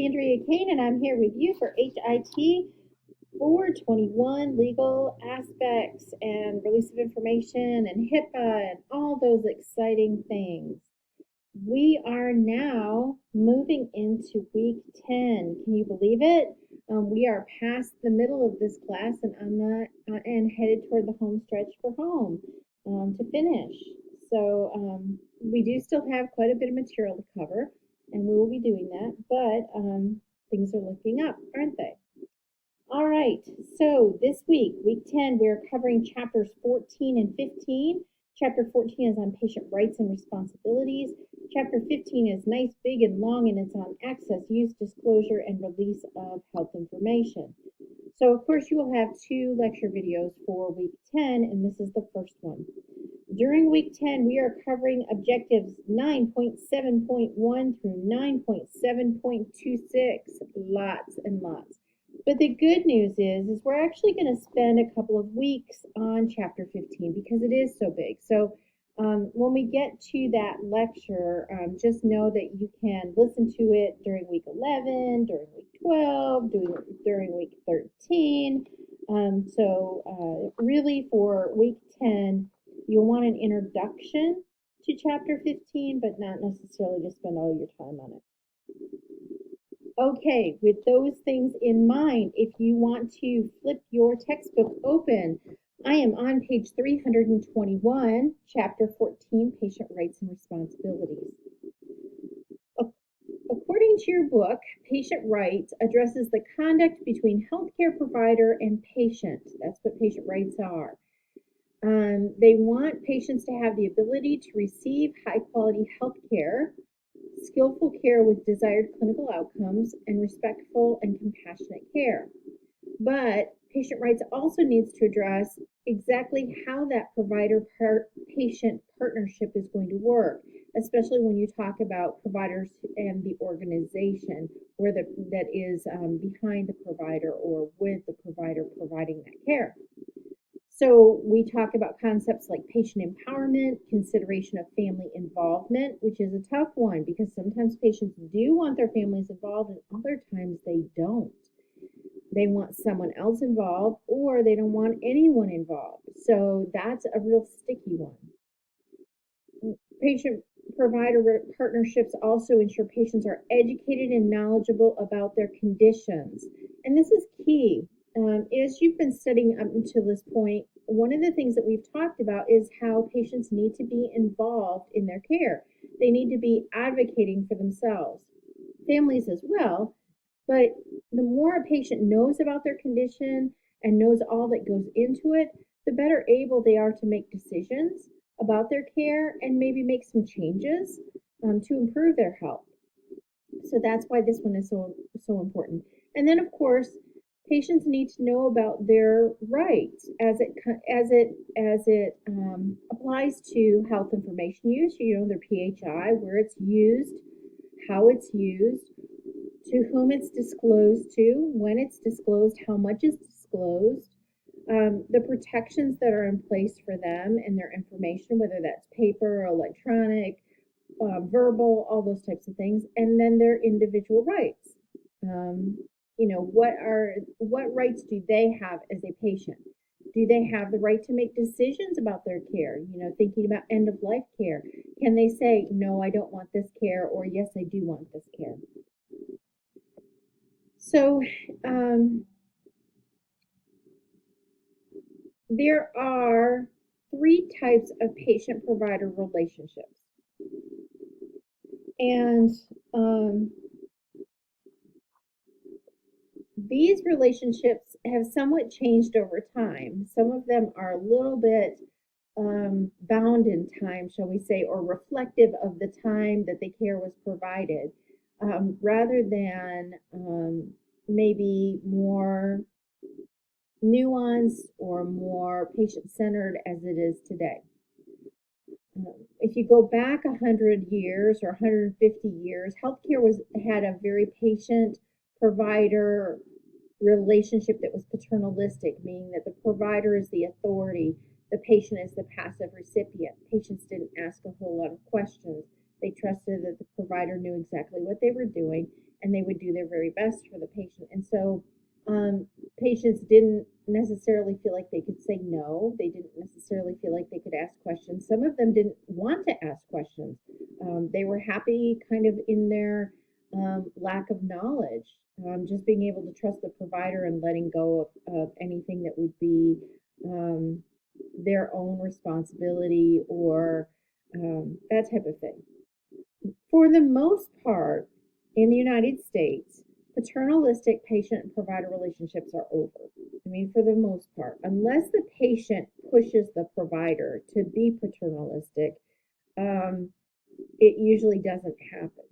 Andrea Kane, and I'm here with you for HIT 421 legal aspects and release of information and HIPAA and all those exciting things. We are now moving into week 10. Can you believe it? We are past the middle of this class and and headed toward the home stretch for home to finish. So we do still have quite a bit of material to cover, and we will be doing that, but things are looking up, aren't they? All right, so this week, week 10, we're covering chapters 14 and 15. Chapter 14 is on patient rights and responsibilities. Chapter 15 is nice, big, and long, and it's on access, use, disclosure, and release of health information. So, of course, you will have 2 lecture videos for week 10, and this is the first one. During week 10, we are covering objectives 9.7.1 through 9.7.26. Lots and lots. But the good news is we're actually going to spend a couple of weeks on chapter 15 because it is so big. So when we get to that lecture, just know that you can listen to it during week 11, during week 12, during week 13. Really for week 10, you'll want an introduction to chapter 15, but not necessarily to spend all your time on it. Okay, with those things in mind, if you want to flip your textbook open, I am on page 321, chapter 14, Patient Rights and Responsibilities. According to your book, Patient Rights addresses the conduct between healthcare provider and patient. That's what patient rights are. They want patients to have the ability to receive high-quality health care, skillful care with desired clinical outcomes, and respectful and compassionate care. But patient rights also needs to address exactly how that provider-patient partnership is going to work, especially when you talk about providers and the organization where that is behind the provider or with the provider providing that care. So we talk about concepts like patient empowerment, consideration of family involvement, which is a tough one because sometimes patients do want their families involved and other times they don't. They want someone else involved or they don't want anyone involved. So that's a real sticky one. Patient-provider partnerships also ensure patients are educated and knowledgeable about their conditions. And this is key. As you've been studying up until this point, one of the things that we've talked about is how patients need to be involved in their care. They need to be advocating for themselves, families as well, but the more a patient knows about their condition and knows all that goes into it, the better able they are to make decisions about their care and maybe make some changes to improve their health. So that's why this one is so important. And then, of course, patients need to know about their rights as it applies to health information use. You know, their PHI, where it's used, how it's used, to whom it's disclosed to, when it's disclosed, how much is disclosed, the protections that are in place for them and their information, whether that's paper or electronic, verbal, all those types of things, and then their individual rights. You know, what rights do they have as a patient? Do they have the right to make decisions about their care? You know, thinking about end of life care. Can they say, no, I don't want this care, or yes, I do want this care? So there are 3 types of patient-provider relationships. And these relationships have somewhat changed over time. Some of them are a little bit bound in time, shall we say, or reflective of the time that the care was provided, rather than maybe more nuanced or more patient-centered as it is today. If you go back 100 years or 150 years, healthcare had a very patient-provider relationship that was paternalistic, meaning that the provider is the authority, the patient is the passive recipient. Patients didn't ask a whole lot of questions. They trusted that the provider knew exactly what they were doing and they would do their very best for the patient. And so patients didn't necessarily feel like they could say no. They didn't necessarily feel like they could ask questions. Some of them didn't want to ask questions. They were happy kind of in their lack of knowledge, just being able to trust the provider and letting go of anything that would be um, their own responsibility or that type of thing. For the most part, in the United States, paternalistic patient and provider relationships are over. I mean, for the most part, unless the patient pushes the provider to be paternalistic, um, it usually doesn't happen.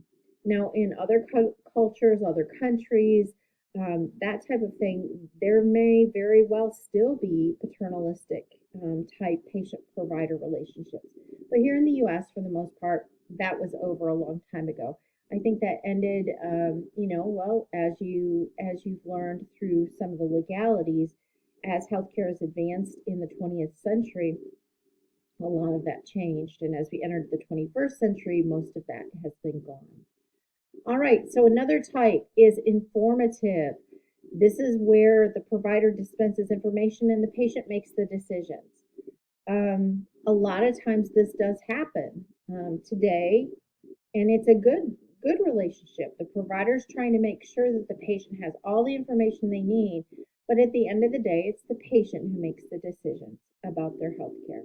Now, in other cultures, other countries, that type of thing, there may very well still be paternalistic type patient provider relationships. But here in the US, for the most part, that was over a long time ago. I think that ended, well, as you've learned through some of the legalities, as healthcare has advanced in the 20th century, a lot of that changed. And as we entered the 21st century, most of that has been gone. All right, so another type is informative. This is where the provider dispenses information and the patient makes the decisions. A lot of times this does happen today, and it's a good relationship. The provider's trying to make sure that the patient has all the information they need, but at the end of the day, it's the patient who makes the decisions about their health care.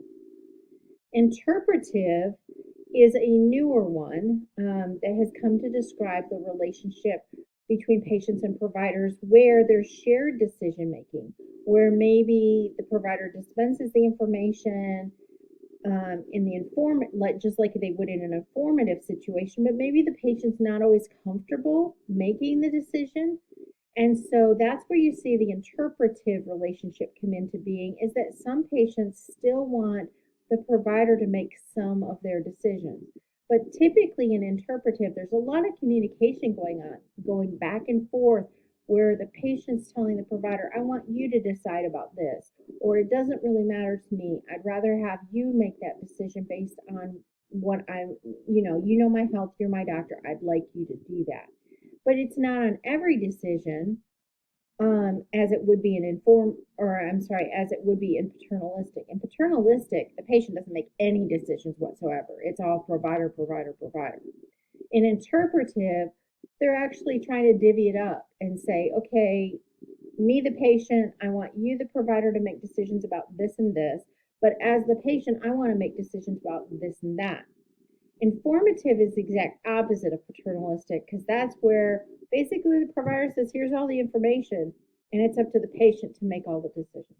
Interpretive is a newer one that has come to describe the relationship between patients and providers where there's shared decision making, where maybe the provider dispenses the information in the just like they would in an informative situation, but maybe the patient's not always comfortable making the decision. And so that's where you see the interpretive relationship come into being, is that some patients still want the provider to make some of their decisions. But typically in interpretive, there's a lot of communication going on, going back and forth, where the patient's telling the provider, I want you to decide about this, or it doesn't really matter to me. I'd rather have you make that decision based on what you know my health, you're my doctor. I'd like you to do that. But it's not on every decision, as it would be as it would be in paternalistic. In paternalistic, the patient doesn't make any decisions whatsoever. It's all provider, provider, provider. In interpretive, they're actually trying to divvy it up and say, okay, me, the patient, I want you, the provider, to make decisions about this and this. But as the patient, I want to make decisions about this and that. Informative is the exact opposite of paternalistic, because that's where basically the provider says, here's all the information, and it's up to the patient to make all the decisions.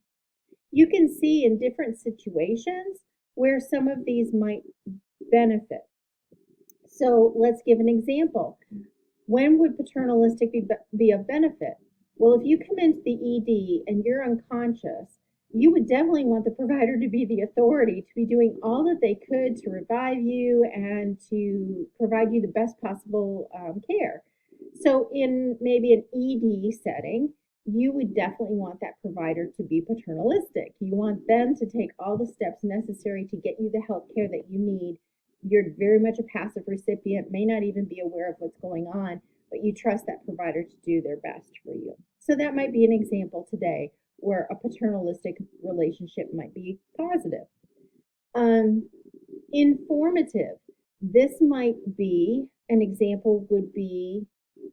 You can see in different situations where some of these might benefit. So let's give an example. When would paternalistic be of benefit? Well, if you come into the ED and you're unconscious, you would definitely want the provider to be the authority, to be doing all that they could to revive you and to provide you the best possible care. So in maybe an ED setting, you would definitely want that provider to be paternalistic. You want them to take all the steps necessary to get you the health care that you need. You're very much a passive recipient, may not even be aware of what's going on, but you trust that provider to do their best for you. So that might be an example today where a paternalistic relationship might be positive. Informative. This might be an example would be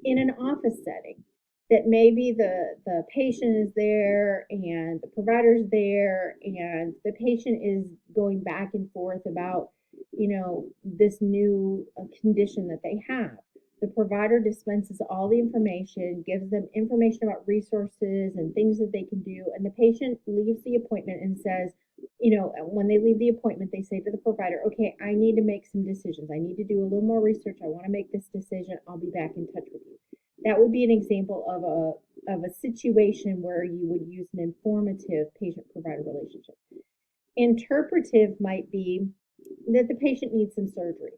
in an office setting, that maybe the patient is there and the provider's there and the patient is going back and forth about, this new condition that they have. The provider dispenses all the information, gives them information about resources and things that they can do, and the patient leaves the appointment and says, when they leave the appointment, they say to the provider, okay, I need to make some decisions. I need to do a little more research. I want to make this decision. I'll be back in touch with you. That would be an example of a situation where you would use an informative patient-provider relationship. Interpretive might be that the patient needs some surgery,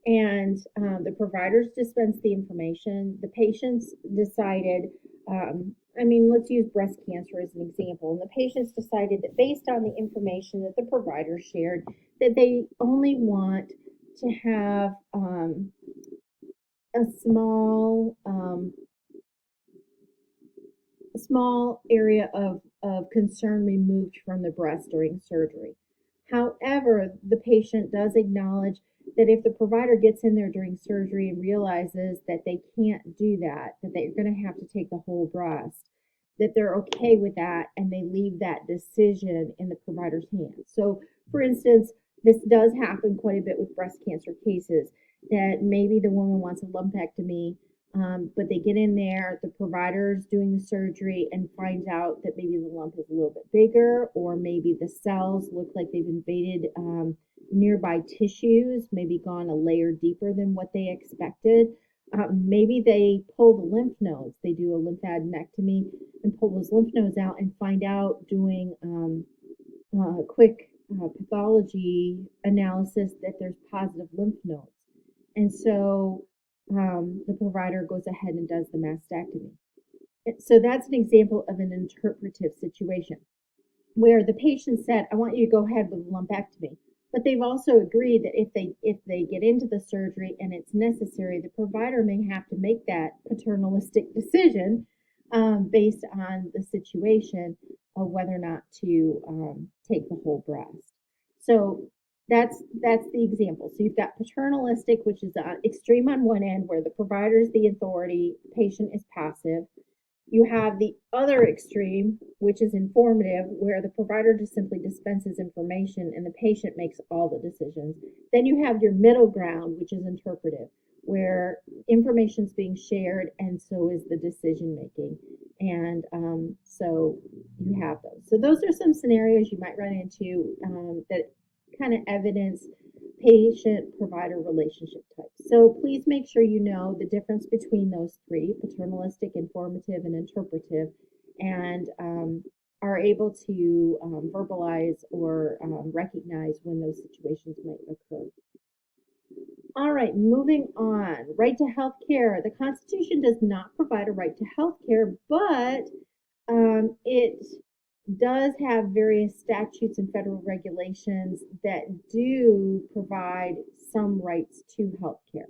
and the providers dispense the information. The patients decided, let's use breast cancer as an example. And the patients decided that based on the information that the provider shared, that they only want to have a small area of concern removed from the breast during surgery. However, the patient does acknowledge that if the provider gets in there during surgery and realizes that they can't do that, that they're going to have to take the whole breast, that they're okay with that and they leave that decision in the provider's hands. So, for instance, this does happen quite a bit with breast cancer cases that maybe the woman wants a lumpectomy, but they get in there, the provider's doing the surgery and finds out that maybe the lump is a little bit bigger, or maybe the cells look like they've invaded nearby tissues, maybe gone a layer deeper than what they expected. Maybe they pull the lymph nodes, they do a lymphadenectomy and pull those lymph nodes out and find out doing a quick pathology analysis that there's positive lymph nodes. And so the provider goes ahead and does the mastectomy. So that's an example of an interpretive situation where the patient said, I want you to go ahead with a lumpectomy. But they've also agreed that if they get into the surgery and it's necessary, the provider may have to make that paternalistic decision based on the situation of whether or not to take the whole breast. So that's the example. So you've got paternalistic, which is extreme on one end, where the provider is the authority, the patient is passive. You have the other extreme, which is informative, where the provider just simply dispenses information and the patient makes all the decisions. Then you have your middle ground, which is interpretive, where information is being shared and so is the decision making. And so you have those. So those are some scenarios you might run into that kind of evidence patient-provider relationship types. So please make sure you know the difference between those three, paternalistic, informative, and interpretive, and are able to verbalize or recognize when those situations might occur. All right, moving on. Right to health care. The Constitution does not provide a right to health care, but it does have various statutes and federal regulations that do provide some rights to health care.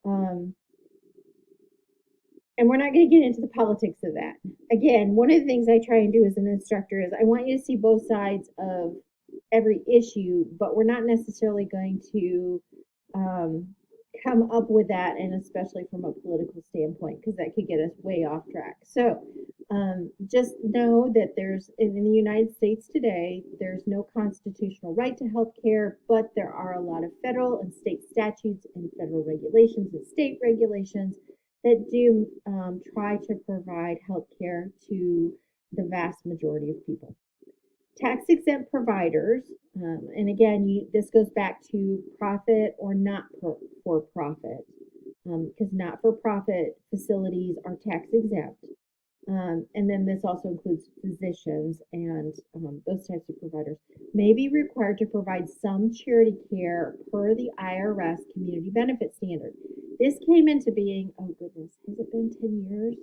And we're not going to get into the politics of that. Again, one of the things I try and do as an instructor is I want you to see both sides of every issue, but we're not necessarily going to come up with that, and especially from a political standpoint, because that could get us way off track. So just know that there's, in the United States today, there's no constitutional right to health care, but there are a lot of federal and state statutes and federal regulations and state regulations that do try to provide health care to the vast majority of people. Tax exempt providers, and again, this goes back to profit or not for profit, because not for profit facilities are tax exempt. And then this also includes physicians and those types of providers may be required to provide some charity care per the IRS community benefit standard. This came into being, oh goodness, has it been 10 years?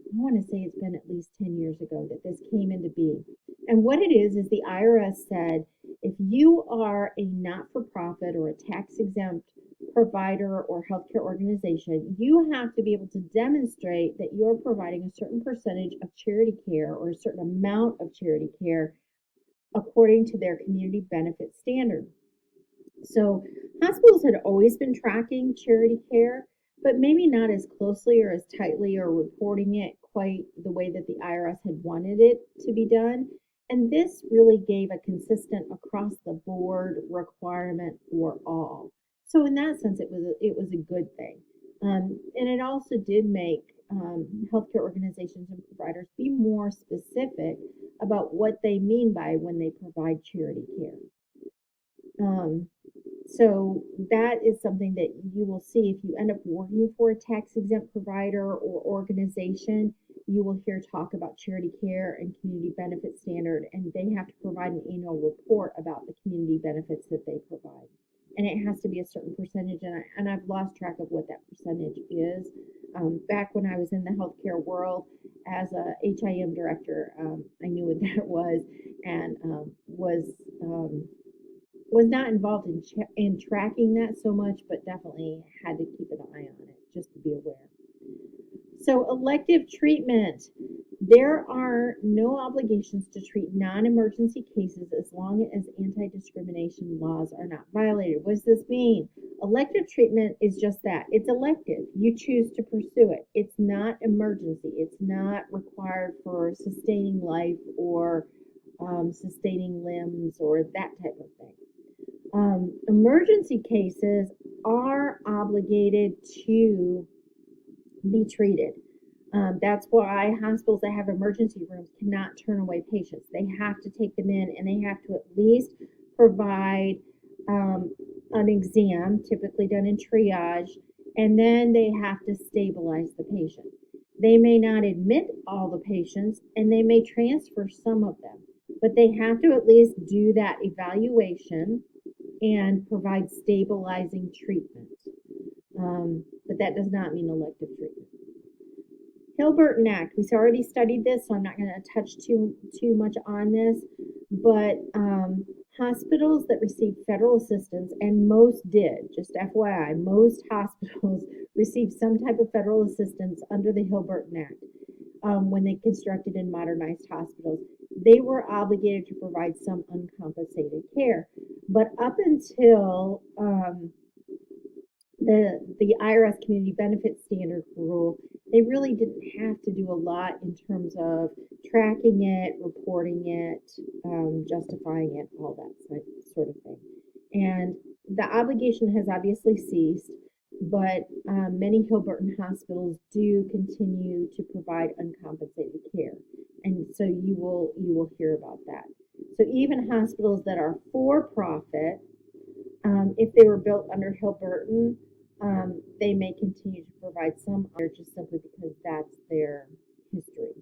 I want to say it's been at least 10 years ago that this came into being. And what it is the IRS said, if you are a not-for-profit or a tax-exempt provider or healthcare organization, you have to be able to demonstrate that you're providing a certain percentage of charity care or a certain amount of charity care according to their community benefit standard. So hospitals had always been tracking charity care, but maybe not as closely or as tightly or reporting it quite the way that the IRS had wanted it to be done. And this really gave a consistent across the board requirement for all. So in that sense, it was a good thing. And it also did make healthcare organizations and providers be more specific about what they mean by when they provide charity care. So that is something that you will see if you end up working for a tax-exempt provider or organization. You will hear talk about charity care and community benefit standard, and they have to provide an annual report about the community benefits that they provide. And it has to be a certain percentage, and I've lost track of what that percentage is. Back when I was in the healthcare world as a HIM director, I knew what that was, and was not involved in tracking that so much, but definitely had to keep an eye on it. just to be aware. So elective treatment. There are no obligations to treat non-emergency cases as long as anti-discrimination laws are not violated. What does this mean? Elective treatment is just that. It's elective. You choose to pursue it. It's not emergency. It's not required for sustaining life or sustaining limbs or that type of thing. Emergency cases are obligated to be treated. That's why hospitals that have emergency rooms cannot turn away patients. They have to take them in and they have to at least provide an exam, typically done in triage, and then they have to stabilize the patient. They may not admit all the patients and they may transfer some of them, but they have to at least do that evaluation and provide stabilizing treatment. But that does not mean elective treatment. Hill-Burton Act, we've already studied this, so I'm not going to touch too much on this, but hospitals that received federal assistance, and most did, just FYI, most hospitals received some type of federal assistance under the Hill-Burton Act when they constructed and modernized hospitals. They were obligated to provide some uncompensated care. But up until the IRS Community Benefit Standard rule, they really didn't have to do a lot in terms of tracking it, reporting it, justifying it, all that sort of thing. And the obligation has obviously ceased, but many Hill-Burton hospitals do continue to provide uncompensated care, and so you will hear about that. So even hospitals that are for profit, if they were built under Hill-Burton, they may continue to provide some just simply because that's their history.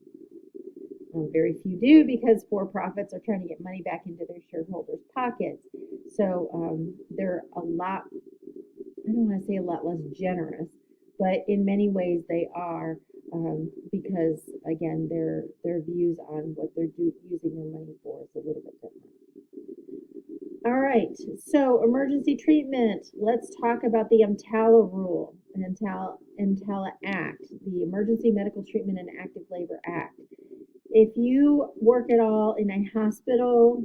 Very few do because for-profits are trying to get money back into their shareholders' pockets. So they're a lot, I don't want to say a lot less generous, but in many ways they are because, again, their views on what they're using their money for is a little bit different. All right, so emergency treatment. Let's talk about the EMTALA rule, the EMTALA Act, the Emergency Medical Treatment and Active Labor Act. If you work at all in a hospital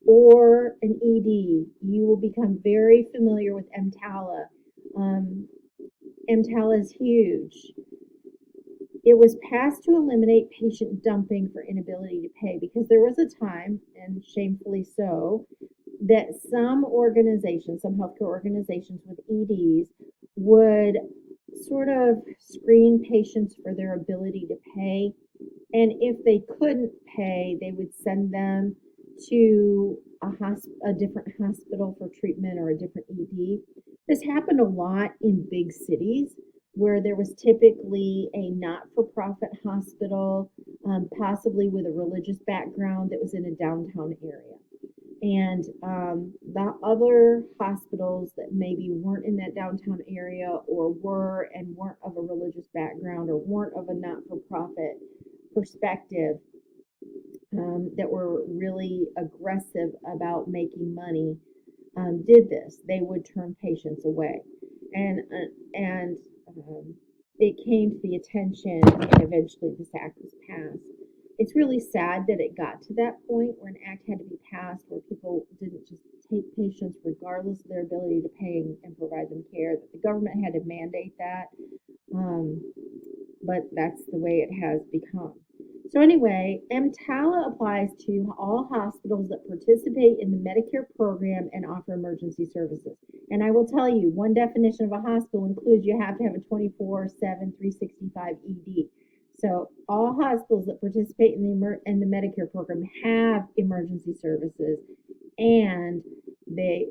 or an ED, you will become very familiar with EMTALA. EMTALA is huge. It was passed to eliminate patient dumping for inability to pay because there was a time, and shamefully so, that some organizations, some healthcare organizations with EDs would sort of screen patients for their ability to pay. And if they couldn't pay, they would send them to a different hospital for treatment or a different ED. This happened a lot in big cities where there was typically a not-for-profit hospital, possibly with a religious background that was in a downtown area. And the other hospitals that maybe weren't in that downtown area or were and weren't of a religious background or weren't of a not-for-profit perspective that were really aggressive about making money did this. They would turn patients away. And it came to the attention and eventually this act was passed. It's really sad that it got to that point where an act had to be passed where people didn't just take patients regardless of their ability to pay and provide them care, that the government had to mandate that, but that's the way it has become. So anyway, EMTALA applies to all hospitals that participate in the Medicare program and offer emergency services. And I will tell you, one definition of a hospital includes you have to have a 24/7, 365 ED. So all hospitals that participate in the Medicare program have emergency services, and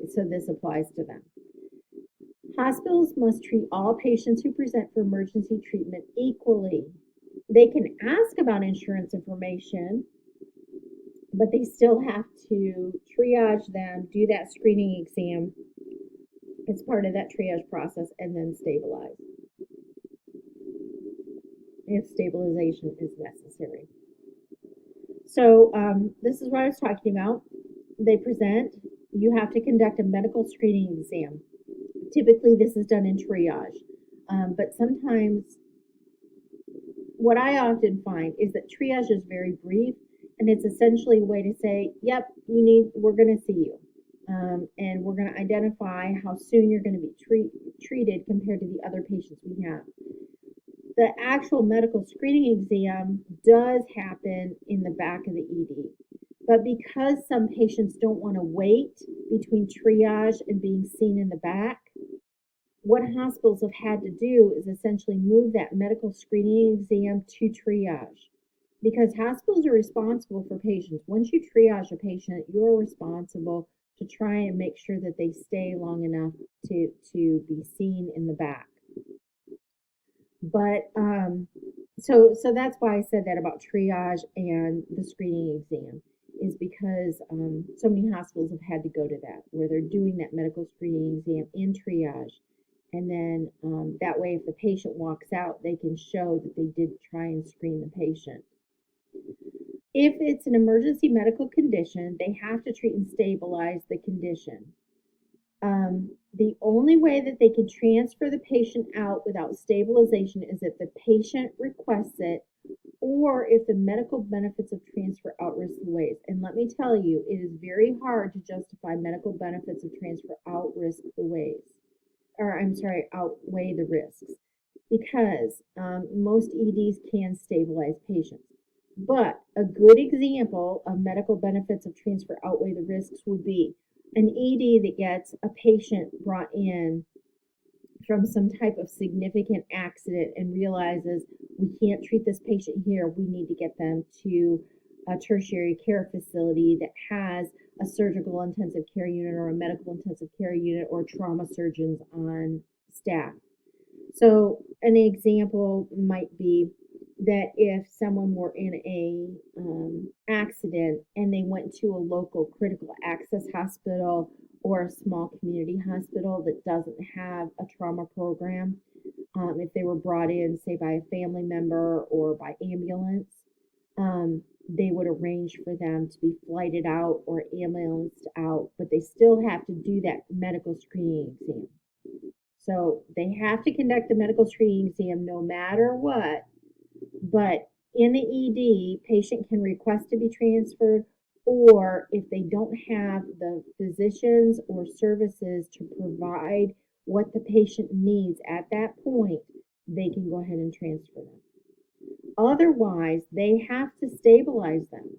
so this applies to them. Hospitals must treat all patients who present for emergency treatment equally. They can ask about insurance information, but they still have to triage them, do that screening exam. It's part of that triage process, and then stabilize if stabilization is necessary. So this is what I was talking about. They present. You have to conduct a medical screening exam. Typically, this is done in triage. But sometimes what I often find is that triage is very brief, and it's essentially a way to say, yep, we're going to see you. And we're going to identify how soon you're going to be treated compared to the other patients we have. The actual medical screening exam does happen in the back of the ED. But because some patients don't want to wait between triage and being seen in the back, what hospitals have had to do is essentially move that medical screening exam to triage. Because hospitals are responsible for patients. Once you triage a patient, you're responsible to try and make sure that they stay long enough to be seen in the back. But so that's why I said that about triage and the screening exam, is because so many hospitals have had to go to that, where they're doing that medical screening exam in triage. And then that way, if the patient walks out, they can show that they did try and screen the patient. If it's an emergency medical condition, they have to treat and stabilize the condition. The only way that they can transfer the patient out without stabilization is if the patient requests it, or if the medical benefits of transfer outweigh the ways. And let me tell you, it is very hard to justify medical benefits of transfer outweigh the risks, because most EDs can stabilize patients. But a good example of medical benefits of transfer outweigh the risks would be an ED that gets a patient brought in from some type of significant accident and realizes we can't treat this patient here, we need to get them to a tertiary care facility that has a surgical intensive care unit or a medical intensive care unit or trauma surgeons on staff. So an example might be that if someone were in a accident and they went to a local critical access hospital or a small community hospital that doesn't have a trauma program, if they were brought in, say, by a family member or by ambulance, they would arrange for them to be flighted out or ambulanced out, but they still have to do that medical screening exam. So they have to conduct the medical screening exam no matter what, but in the ED, patient can request to be transferred, or if they don't have the physicians or services to provide what the patient needs at that point, they can go ahead and transfer them. Otherwise, they have to stabilize them.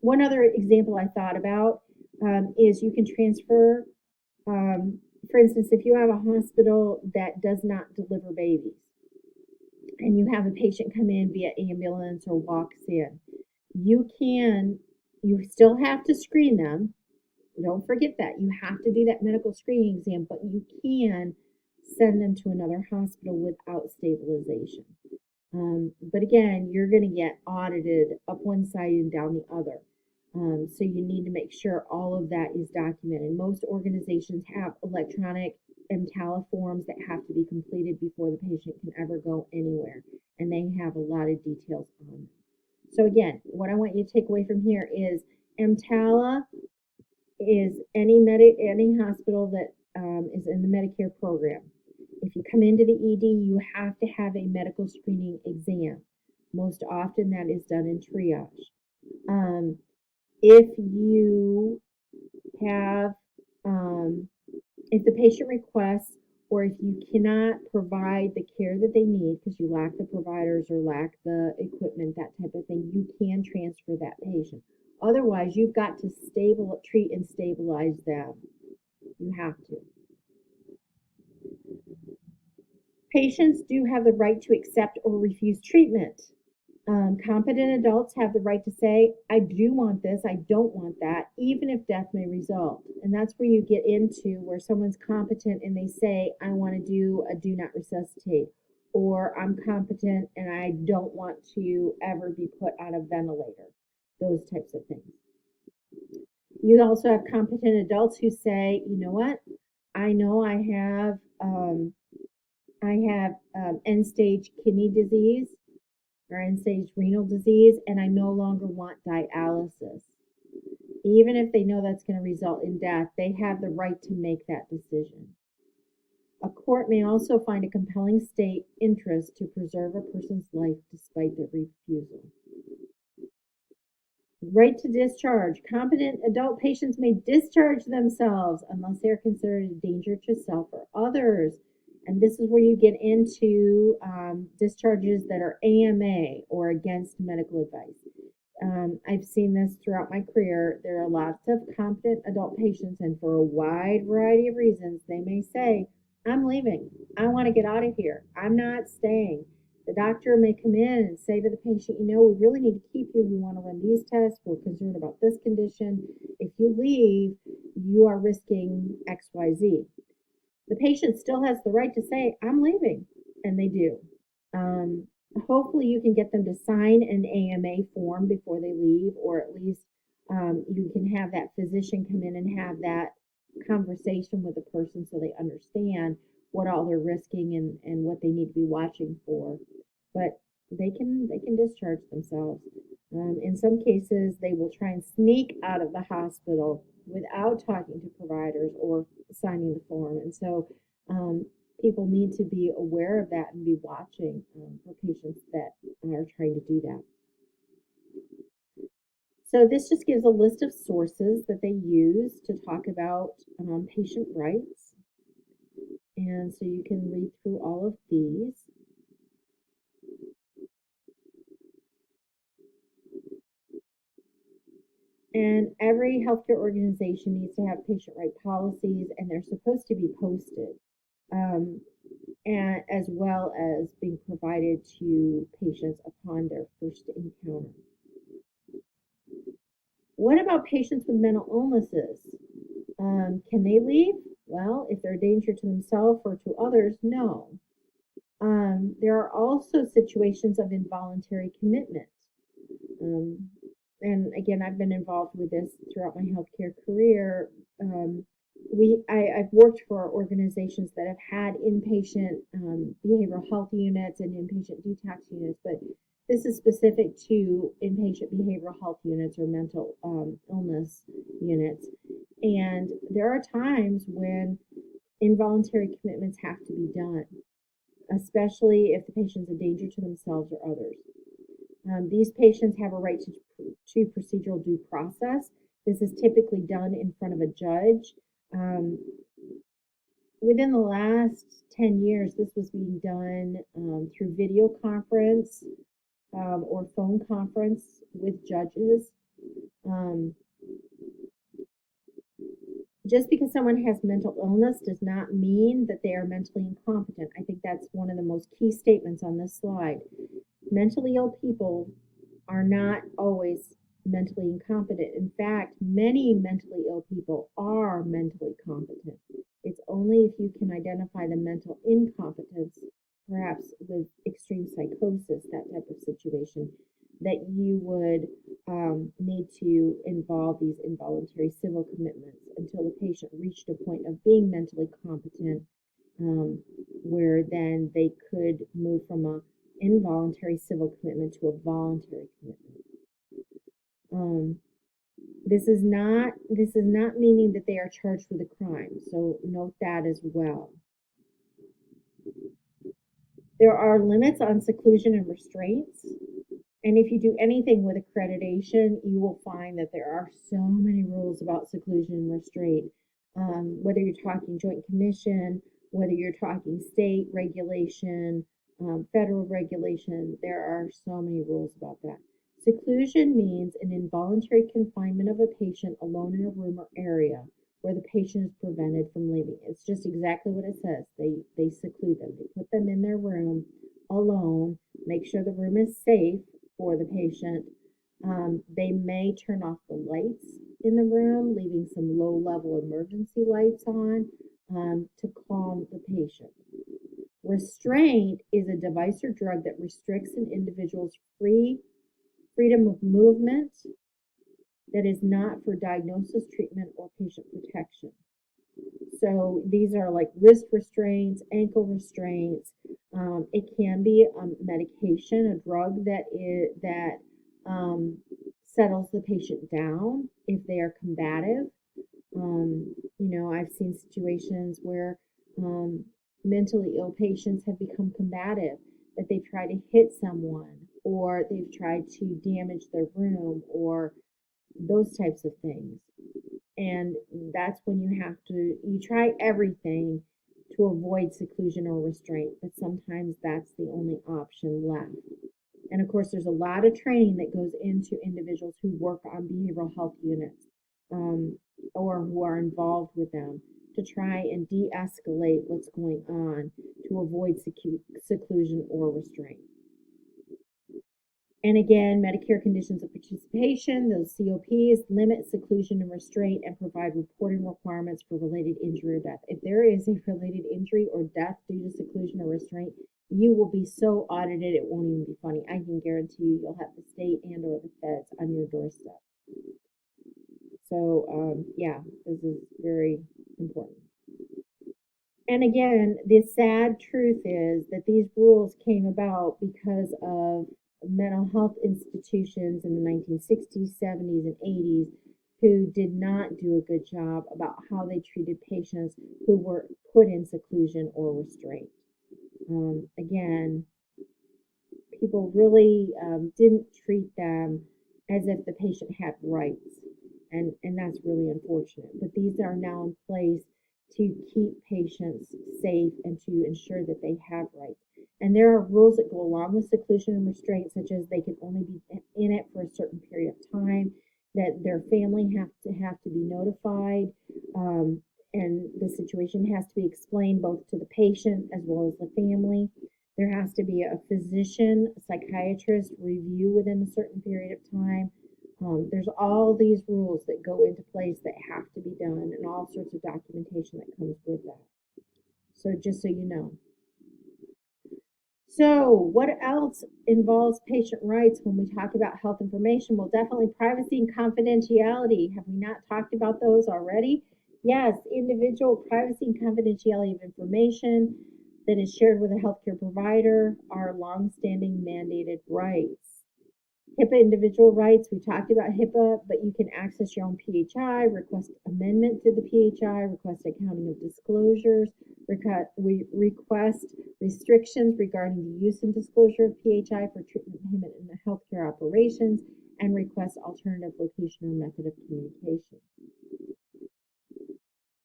One other example I thought about is you can transfer, for instance, if you have a hospital that does not deliver babies, and you have a patient come in via ambulance or walks in, you still have to screen them. Don't forget that. You have to do that medical screening exam, but you can send them to another hospital without stabilization. But again, you're going to get audited up one side and down the other. So you need to make sure all of that is documented. Most organizations have electronic EMTALA forms that have to be completed before the patient can ever go anywhere, and they have a lot of details on them. So again, what I want you to take away from here is EMTALA is any hospital that is in the Medicare program. If you come into the ED, you have to have a medical screening exam. Most often that is done in triage. If you have, if the patient requests, or if you cannot provide the care that they need because you lack the providers or lack the equipment, that type of thing, you can transfer that patient. Otherwise, you've got to treat and stabilize them. You have to. Patients do have the right to accept or refuse treatment. Competent adults have the right to say, I do want this, I don't want that, even if death may result. And that's where you get into where someone's competent and they say, I want to do a do not resuscitate, or I'm competent and I don't want to ever be put on a ventilator, those types of things. You also have competent adults who say, you know what, I know I have end-stage kidney disease or end-stage renal disease, and I no longer want dialysis. Even if they know that's going to result in death, they have the right to make that decision. A court may also find a compelling state interest to preserve a person's life despite their refusal. Right to discharge. Competent adult patients may discharge themselves unless they are considered a danger to self or others. And this is where you get into discharges that are AMA or against medical advice. I've seen this throughout my career. There are lots of competent adult patients, and for a wide variety of reasons, they may say, I'm leaving. I want to get out of here. I'm not staying. The doctor may come in and say to the patient, we really need to keep you. We want to run these tests. We're concerned about this condition. If you leave, you are risking XYZ. The patient still has the right to say, I'm leaving, and they do. Hopefully you can get them to sign an AMA form before they leave, or at least you can have that physician come in and have that conversation with the person so they understand what all they're risking and what they need to be watching for. But they can discharge themselves. In some cases, they will try and sneak out of the hospital without talking to providers or signing the form. And so people need to be aware of that and be watching for patients that are trying to do that. So this just gives a list of sources that they use to talk about patient rights. And so you can read through all of these. And every healthcare organization needs to have patient right policies, and they're supposed to be posted, and as well as being provided to patients upon their first encounter. What about patients with mental illnesses? Can they leave? Well, if they're a danger to themselves or to others, no. There are also situations of involuntary commitment. And again, I've been involved with this throughout my healthcare career. I've worked for organizations that have had inpatient behavioral health units and inpatient detox units, but this is specific to inpatient behavioral health units or mental illness units. And there are times when involuntary commitments have to be done, especially if the patient's a danger to themselves or others. These patients have a right to procedural due process. This is typically done in front of a judge. Within the last 10 years, this was being done through video conference or phone conference with judges. Just because someone has mental illness does not mean that they are mentally incompetent. I think that's one of the most key statements on this slide. Mentally ill people are not always mentally incompetent. In fact, many mentally ill people are mentally competent. It's only if you can identify the mental incompetence, perhaps with extreme psychosis, that type of situation, that you would need to involve these involuntary civil commitments until the patient reached a point of being mentally competent, where then they could move from a involuntary civil commitment to a voluntary commitment. This is not meaning that they are charged with a crime, so note that as well. There are limits on seclusion and restraints, and if you do anything with accreditation, you will find that there are so many rules about seclusion and restraint. Whether you're talking Joint Commission, whether you're talking state regulation, federal regulation, there are so many rules about that. Seclusion means an involuntary confinement of a patient alone in a room or area where the patient is prevented from leaving. It's just exactly what it says. They seclude them. They put them in their room alone, make sure the room is safe for the patient. They may turn off the lights in the room, leaving some low-level emergency lights on to calm the patient. Restraint is a device or drug that restricts an individual's freedom of movement that is not for diagnosis, treatment, or patient protection. So these are like wrist restraints, ankle restraints. It can be a medication, a drug that settles the patient down if they are combative. I've seen situations where mentally ill patients have become combative, that they've tried to hit someone or they've tried to damage their room or those types of things. And that's when you try everything to avoid seclusion or restraint, but sometimes that's the only option left. And of course, there's a lot of training that goes into individuals who work on behavioral health units um, or who are involved with them to try and de escalate what's going on to avoid seclusion or restraint. And again, Medicare conditions of participation, those COPs, limit seclusion and restraint and provide reporting requirements for related injury or death. If there is a related injury or death due to seclusion or restraint, you will be so audited it won't even be funny. I can guarantee you'll have the state and or the feds on your doorstep. So yeah, this is very important. And again, the sad truth is that these rules came about because of mental health institutions in the 1960s, 70s, and 80s who did not do a good job about how they treated patients who were put in seclusion or restraint. Again, people really didn't treat them as if the patient had rights, and that's really unfortunate. But these are now in place to keep patients safe and to ensure that they have rights. And there are rules that go along with seclusion and restraint, such as they can only be in it for a certain period of time, that their family have to be notified, and the situation has to be explained both to the patient as well as the family. There has to be a physician, a psychiatrist review within a certain period of time. There's all these rules that go into place that have to be done and all sorts of documentation that comes with that. So just so you know. So what else involves patient rights when we talk about health information? Well, definitely privacy and confidentiality. Have we not talked about those already? Yes, individual privacy and confidentiality of information that is shared with a healthcare provider are longstanding mandated rights. HIPAA individual rights, we talked about HIPAA, but you can access your own PHI, request amendment to the PHI, request accounting of disclosures, request restrictions regarding the use and disclosure of PHI for treatment payment in the healthcare operations, and request alternative location or method of communication.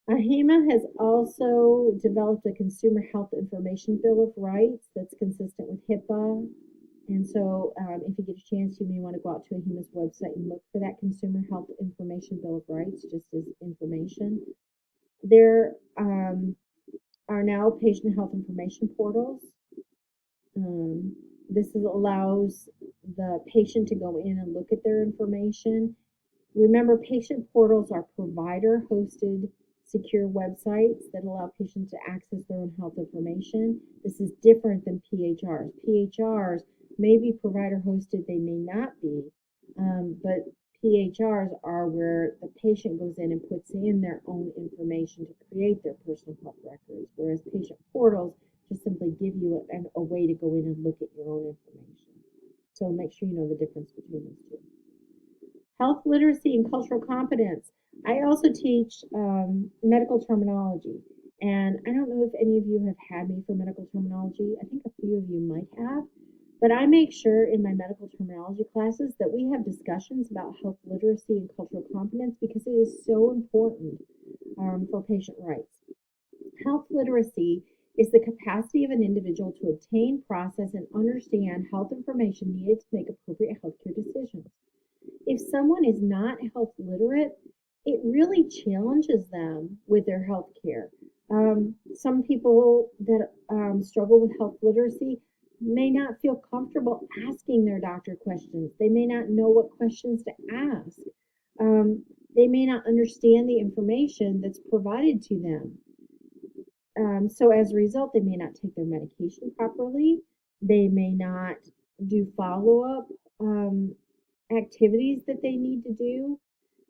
AHIMA has also developed a Consumer Health Information Bill of Rights that's consistent with HIPAA. And so if you get a chance, you may want to go out to AHIMA's website and look for that Consumer Health Information Bill of Rights, just as information. There are now patient health information portals. This allows the patient to go in and look at their information. Remember, patient portals are provider-hosted secure websites that allow patients to access their own health information. This is different than PHRs. PHRs may be provider hosted, they may not be, but PHRs are where the patient goes in and puts in their own information to create their personal health records, whereas patient portals just simply give you a way to go in and look at your own information. So make sure you know the difference between those two. Health literacy and cultural competence. I also teach medical terminology, and I don't know if any of you have had me for medical terminology. I think a few of you might have, but I make sure in my medical terminology classes that we have discussions about health literacy and cultural competence because it is so important for patient rights. Health literacy is the capacity of an individual to obtain, process, and understand health information needed to make appropriate healthcare decisions. If someone is not health literate, it really challenges them with their health care. Some people that struggle with health literacy may not feel comfortable asking their doctor questions. They may not know what questions to ask. They may not understand the information that's provided to them. So as a result, they may not take their medication properly. They may not do follow-up activities that they need to do.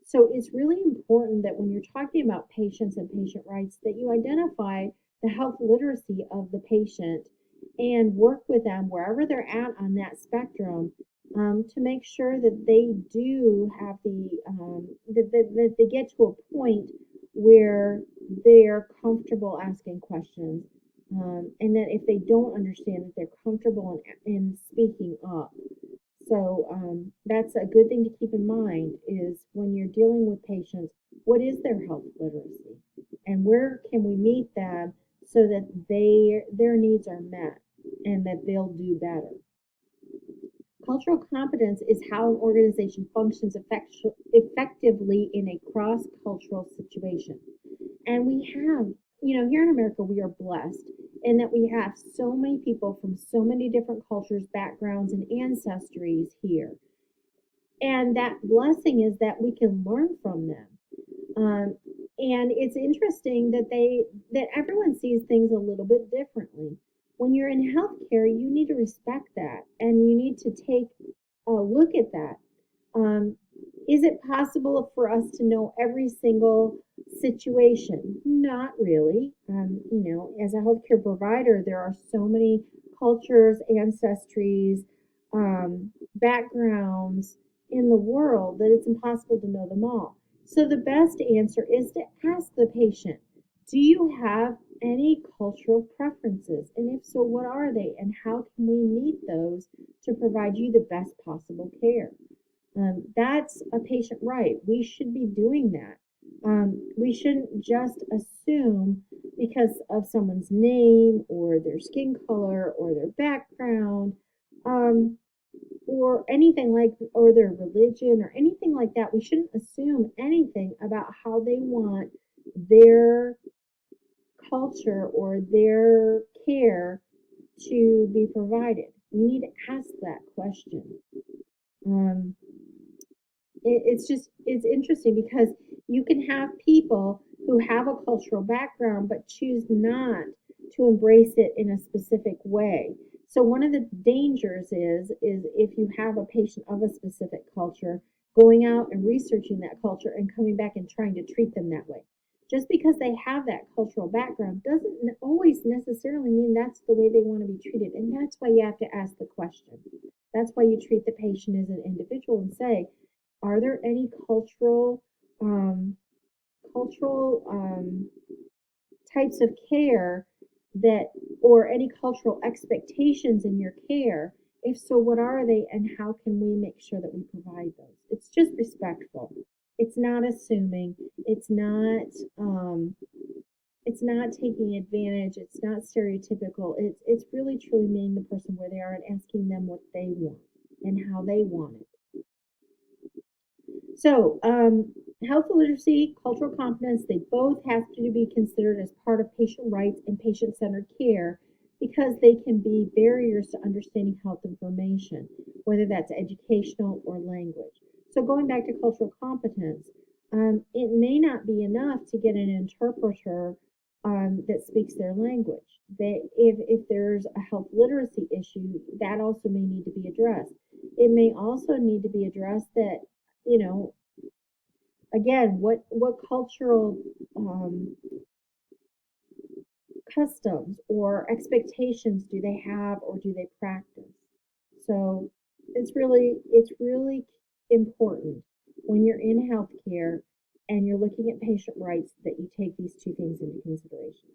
So it's really important that when you're talking about patients and patient rights, that you identify the health literacy of the patient and work with them wherever they're at on that spectrum to make sure that they do have that they get to a point where they're comfortable asking questions and that if they don't understand, that they're comfortable in speaking up. So that's a good thing to keep in mind is when you're dealing with patients, what is their health literacy? And where can we meet them so that their needs are met and that they'll do better? Cultural competence is how an organization functions effectively in a cross-cultural situation. And we have, here in America, we are blessed in that we have so many people from so many different cultures, backgrounds, and ancestries here. And that blessing is that we can learn from them. Um, and it's interesting that everyone sees things a little bit differently. When you're in healthcare, you need to respect that, and you need to take a look at that. Um, is it possible for us to know every single situation? Not really. As a healthcare provider, there are so many cultures, ancestries, backgrounds in the world that it's impossible to know them all. So the best answer is to ask the patient, do you have any cultural preferences? And if so, what are they? And how can we meet those to provide you the best possible care? That's a patient right. We should be doing that. We shouldn't just assume because of someone's name or their skin color or their background, um, or anything like, or their religion or anything like that. We shouldn't assume anything about how they want their culture or their care to be provided. We need to ask that question. Um, it's interesting because you can have people who have a cultural background but choose not to embrace it in a specific way. So one of the dangers is if you have a patient of a specific culture, going out and researching that culture and coming back and trying to treat them that way. Just because they have that cultural background doesn't always necessarily mean that's the way they want to be treated. And that's why you have to ask the question. That's why you treat the patient as an individual and say, are there any um, cultural types of care that, or any cultural expectations in your care? If so, what are they, and how can we make sure that we provide those? It's just respectful. It's not assuming. Um, it's not taking advantage. It's not stereotypical. It's really truly meeting the person where they are and asking them what they want and how they want it. So, health literacy, cultural competence, they both have to be considered as part of patient rights and patient centered care because they can be barriers to understanding health information, whether that's educational or language. So, going back to cultural competence, it may not be enough to get an interpreter that speaks their language. If there's a health literacy issue, that also may need to be addressed. It may also need to be addressed that, you know, again, what cultural customs or expectations do they have or do they practice? So it's really important when you're in healthcare and you're looking at patient rights that you take these two things into consideration.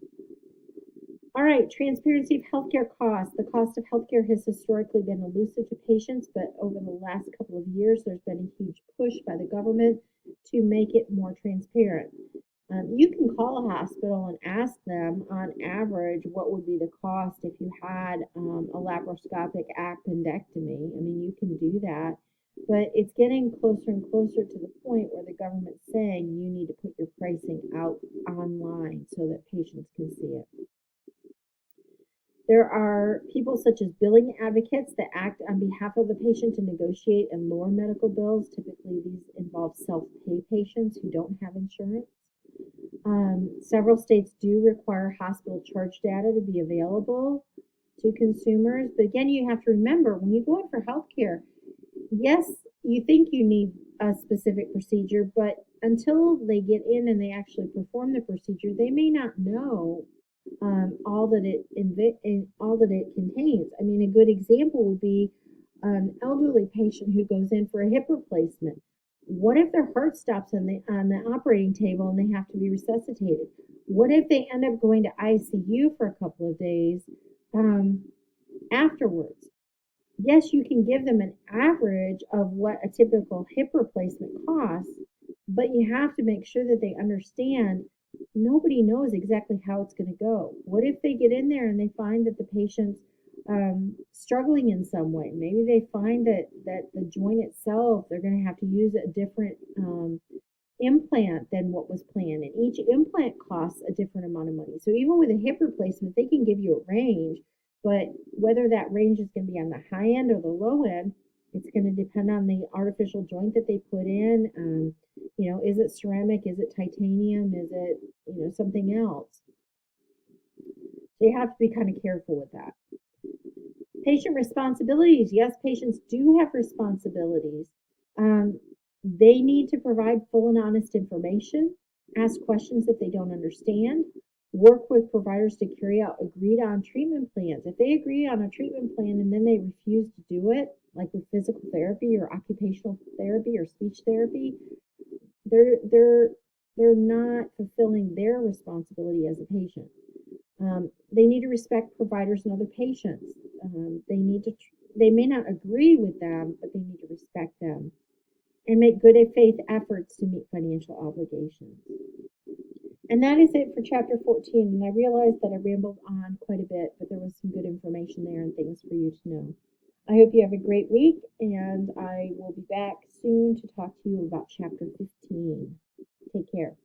All right, transparency of healthcare costs. The cost of healthcare has historically been elusive to patients, but over the last couple of years, there's been a huge push by the government to make it more transparent. You can call a hospital and ask them on average what would be the cost if you had a laparoscopic appendectomy. I mean, you can do that, but it's getting closer and closer to the point where the government's saying you need to put your pricing out online so that patients can see it. There are people such as billing advocates that act on behalf of the patient to negotiate and lower medical bills. Typically, these involve self-pay patients who don't have insurance. Several states do require hospital charge data to be available to consumers. But again, you have to remember when you go in for healthcare, yes, you think you need a specific procedure, but until they get in and they actually perform the procedure, they may not know all that it contains. I mean, a good example would be an elderly patient who goes in for a hip replacement. What if their heart stops on the operating table and they have to be resuscitated? What if they end up going to ICU for a couple of days um, afterwards? Yes, you can give them an average of what a typical hip replacement costs, but you have to make sure that they understand nobody knows exactly how it's going to go. What if they get in there and they find that the patient's struggling in some way? Maybe they find that the joint itself, they're going to have to use a different implant than what was planned, and each implant costs a different amount of money. So even with a hip replacement, they can give you a range, but whether that range is going to be on the high end or the low end, it's going to depend on the artificial joint that they put in. Is it ceramic? Is it titanium? Is it, something else? So you have to be kind of careful with that. Patient responsibilities. Yes, patients do have responsibilities. Um, they need to provide full and honest information, ask questions if they don't understand, work with providers to carry out agreed on treatment plans. If they agree on a treatment plan and then they refuse to do it, like with physical therapy or occupational therapy or speech therapy, they're not fulfilling their responsibility as a patient. They need to respect providers and other patients. They may not agree with them, but they need to respect them and make good faith efforts to meet financial obligations. And that is it for chapter 14. And I realized that I rambled on quite a bit, but there was some good information there and things for you to know. I hope you have a great week, and I will be back soon to talk to you about chapter 15. Take care.